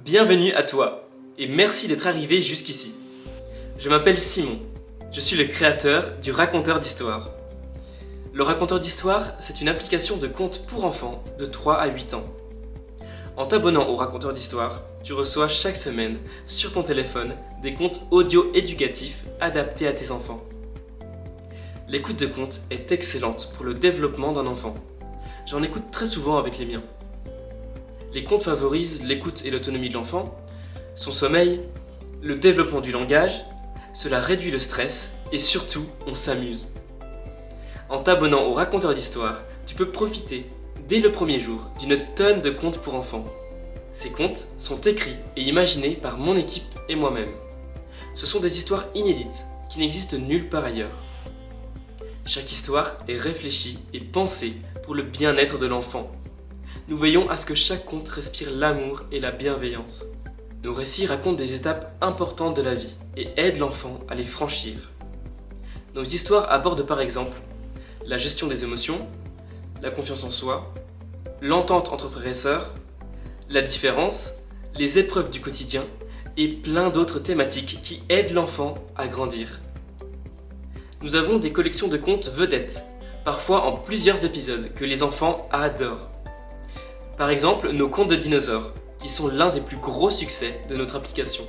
Bienvenue à toi et merci d'être arrivé jusqu'ici. Je m'appelle Simon, je suis le créateur du raconteur d'histoire. Le raconteur d'histoire, c'est une application de contes pour enfants de 3 à 8 ans. En t'abonnant au raconteur d'histoire, tu reçois chaque semaine sur ton téléphone des contes audio éducatifs adaptés à tes enfants. L'écoute de contes est excellente pour le développement d'un enfant. J'en écoute très souvent avec les miens. Les contes favorisent l'écoute et l'autonomie de l'enfant, son sommeil, le développement du langage, cela réduit le stress et surtout, on s'amuse. En t'abonnant au raconteur d'histoire, tu peux profiter, dès le premier jour, d'une tonne de contes pour enfants. Ces contes sont écrits et imaginés par mon équipe et moi-même. Ce sont des histoires inédites qui n'existent nulle part ailleurs. Chaque histoire est réfléchie et pensée pour le bien-être de l'enfant. Nous veillons à ce que chaque conte respire l'amour et la bienveillance. Nos récits racontent des étapes importantes de la vie et aident l'enfant à les franchir. Nos histoires abordent par exemple la gestion des émotions, la confiance en soi, l'entente entre frères et sœurs, la différence, les épreuves du quotidien et plein d'autres thématiques qui aident l'enfant à grandir. Nous avons des collections de contes vedettes, parfois en plusieurs épisodes que les enfants adorent. Par exemple, nos contes de dinosaures, qui sont l'un des plus gros succès de notre application.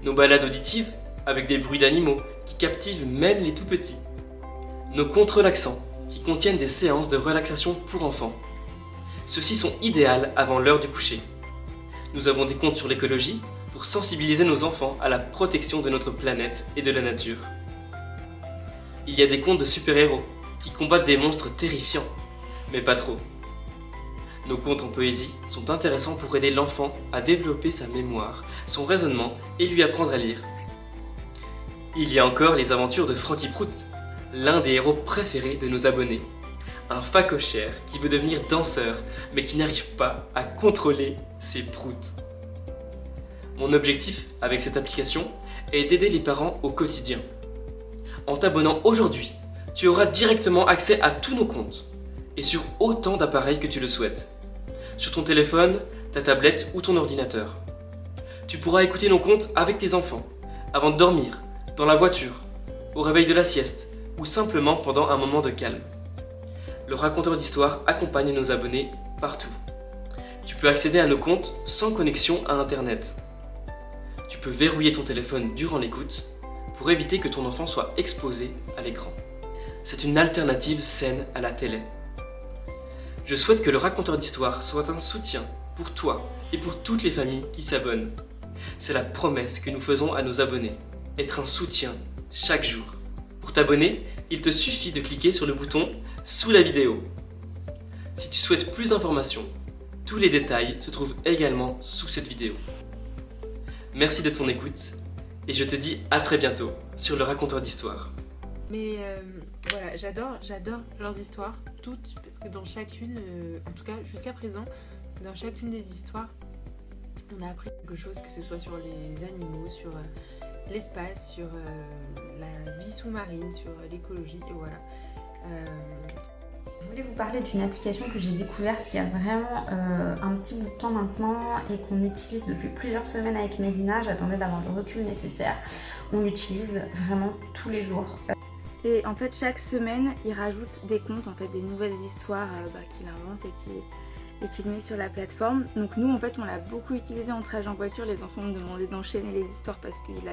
Nos balades auditives, avec des bruits d'animaux qui captivent même les tout petits. Nos contes relaxants, qui contiennent des séances de relaxation pour enfants. Ceux-ci sont idéaux avant l'heure du coucher. Nous avons des contes sur l'écologie pour sensibiliser nos enfants à la protection de notre planète et de la nature. Il y a des contes de super-héros qui combattent des monstres terrifiants, mais pas trop. Nos contes en poésie sont intéressants pour aider l'enfant à développer sa mémoire, son raisonnement et lui apprendre à lire. Il y a encore les aventures de Frankie Prout, l'un des héros préférés de nos abonnés. Un phacochère qui veut devenir danseur mais qui n'arrive pas à contrôler ses proutes. Mon objectif avec cette application est d'aider les parents au quotidien. En t'abonnant aujourd'hui, tu auras directement accès à tous nos comptes et sur autant d'appareils que tu le souhaites. Sur ton téléphone, ta tablette ou ton ordinateur. Tu pourras écouter nos contes avec tes enfants, avant de dormir, dans la voiture, au réveil de la sieste ou simplement pendant un moment de calme. Le raconteur d'histoire accompagne nos abonnés partout. Tu peux accéder à nos comptes sans connexion à Internet. Tu peux verrouiller ton téléphone durant l'écoute pour éviter que ton enfant soit exposé à l'écran. C'est une alternative saine à la télé. Je souhaite que le raconteur d'histoire soit un soutien pour toi et pour toutes les familles qui s'abonnent. C'est la promesse que nous faisons à nos abonnés, être un soutien chaque jour. Pour t'abonner, il te suffit de cliquer sur le bouton sous la vidéo. Si tu souhaites plus d'informations, tous les détails se trouvent également sous cette vidéo. Merci de ton écoute et je te dis à très bientôt sur le raconteur d'histoire. Mais voilà, j'adore leurs histoires, toutes, parce que dans chacune, en tout cas jusqu'à présent, dans chacune des histoires, on a appris quelque chose, que ce soit sur les animaux, sur l'espace, sur la vie sous-marine, sur l'écologie, et voilà. Je voulais vous parler d'une application que j'ai découverte il y a vraiment un petit bout de temps maintenant et qu'on utilise depuis plusieurs semaines avec Mélina. J'attendais d'avoir le recul nécessaire. On l'utilise vraiment tous les jours. Et en fait, chaque semaine, il rajoute des contes, en fait, des nouvelles histoires qu'il invente et qu'il met sur la plateforme. Donc nous, en fait, on l'a beaucoup utilisé en trajet en voiture. Les enfants me demandaient d'enchaîner les histoires parce qu'ils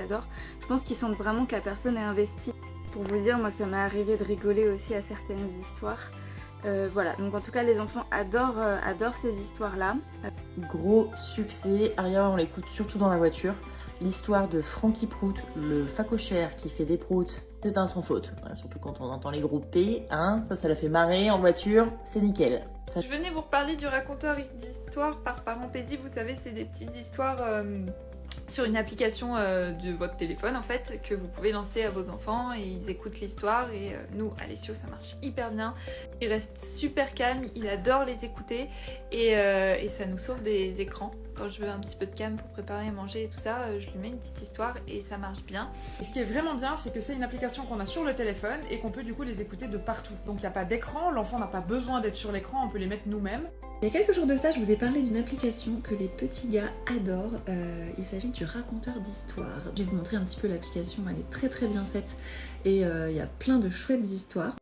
adorent. Je pense qu'ils sentent vraiment que la personne est investie. Pour vous dire, moi, ça m'est arrivé de rigoler aussi à certaines histoires. Voilà, donc en tout cas, les enfants adorent ces histoires-là. Gros succès. Aria, on l'écoute surtout dans la voiture. L'histoire de Frankie Prout, le phacochère qui fait des proutes, c'est un sans faute. Ouais, surtout quand on entend les gros P, hein, ça l'a fait marrer en voiture, c'est nickel. Je venais vous reparler du raconteur d'histoire par parents paisibles. Vous savez, c'est des petites histoires sur une application de votre téléphone en fait, que vous pouvez lancer à vos enfants et ils écoutent l'histoire. Et nous, à Alessio, ça marche hyper bien. Il reste super calme, il adore les écouter et ça nous sauve des écrans. Quand je veux un petit peu de calme pour préparer à manger et tout ça, je lui mets une petite histoire et ça marche bien. Et ce qui est vraiment bien, c'est que c'est une application qu'on a sur le téléphone et qu'on peut du coup les écouter de partout. Donc il n'y a pas d'écran, l'enfant n'a pas besoin d'être sur l'écran, on peut les mettre nous-mêmes. Il y a quelques jours de ça, je vous ai parlé d'une application que les petits gars adorent. Il s'agit du raconteur d'histoire. Je vais vous montrer un petit peu l'application, elle est très très bien faite et il y a plein de chouettes histoires.